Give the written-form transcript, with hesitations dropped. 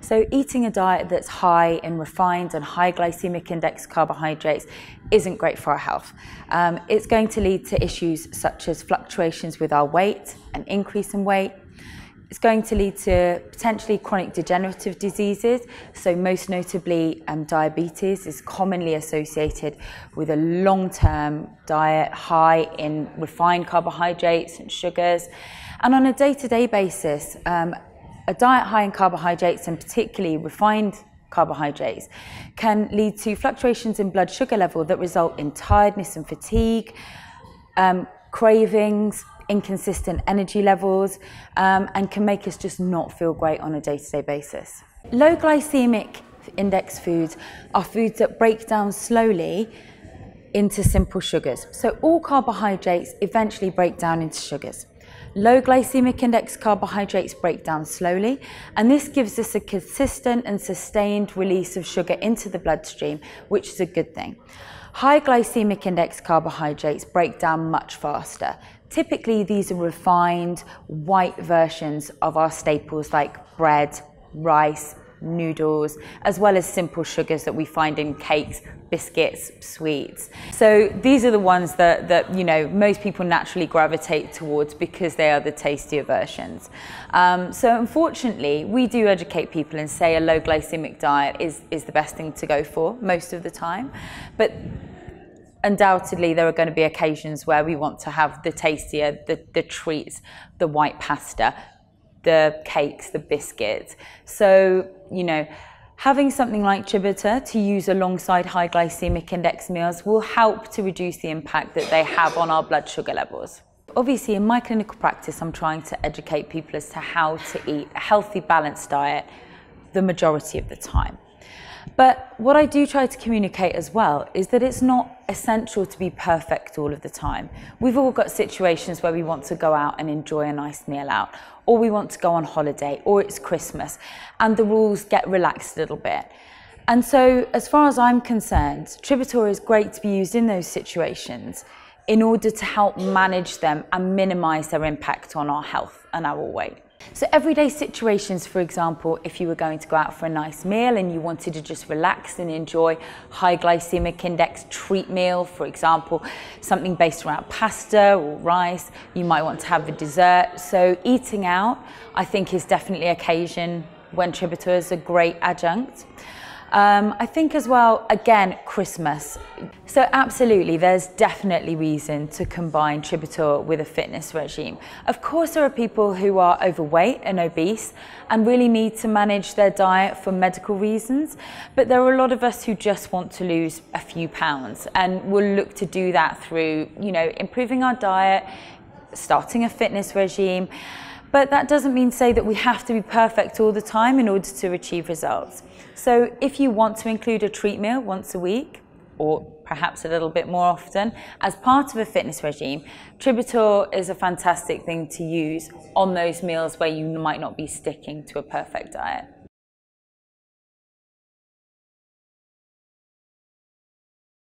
So eating a diet that's high in refined and high glycemic index carbohydrates isn't great for our health. It's going to lead to issues such as fluctuations with our weight, an increase in weight. It's going to lead to potentially chronic degenerative diseases. So most notably, diabetes is commonly associated with a long-term diet high in refined carbohydrates and sugars. And on a day-to-day basis, a diet high in carbohydrates, and particularly refined carbohydrates, can lead to fluctuations in blood sugar level that result in tiredness and fatigue, cravings, inconsistent energy levels, and can make us just not feel great on a day-to-day basis. Low glycemic index foods are foods that break down slowly into simple sugars. So all carbohydrates eventually break down into sugars. Low glycemic index carbohydrates break down slowly, and this gives us a consistent and sustained release of sugar into the bloodstream, which is a good thing. High glycemic index carbohydrates break down much faster. Typically, these are refined white versions of our staples like bread, rice, noodles, as well as simple sugars that we find in cakes, biscuits, sweets. So these are the ones that most people naturally gravitate towards because they are the tastier versions. So unfortunately, we do educate people and say a low glycemic diet is the best thing to go for most of the time. But undoubtedly, there are going to be occasions where we want to have the tastier, the treats, the white pasta, the cakes, the biscuits. So, having something like Chibita to use alongside high glycemic index meals will help to reduce the impact that they have on our blood sugar levels. Obviously, in my clinical practice, I'm trying to educate people as to how to eat a healthy, balanced diet the majority of the time. But what I do try to communicate as well is that it's not essential to be perfect all of the time. We've all got situations where we want to go out and enjoy a nice meal out, or we want to go on holiday, or it's Christmas, and the rules get relaxed a little bit. And so, as far as I'm concerned, Tributor is great to be used in those situations in order to help manage them and minimize their impact on our health and our weight. So everyday situations, for example, if you were going to go out for a nice meal and you wanted to just relax and enjoy high glycemic index treat meal, for example, something based around pasta or rice, you might want to have a dessert. So eating out, I think, is definitely an occasion when Tributor is a great adjunct. I think as well, again, Christmas. So absolutely, there's definitely reason to combine Tributor with a fitness regime. Of course, there are people who are overweight and obese and really need to manage their diet for medical reasons. But there are a lot of us who just want to lose a few pounds, and we'll look to do that through, improving our diet, starting a fitness regime. But that doesn't mean to say that we have to be perfect all the time in order to achieve results. So if you want to include a treat meal once a week, or perhaps a little bit more often, as part of a fitness regime, Tributor is a fantastic thing to use on those meals where you might not be sticking to a perfect diet.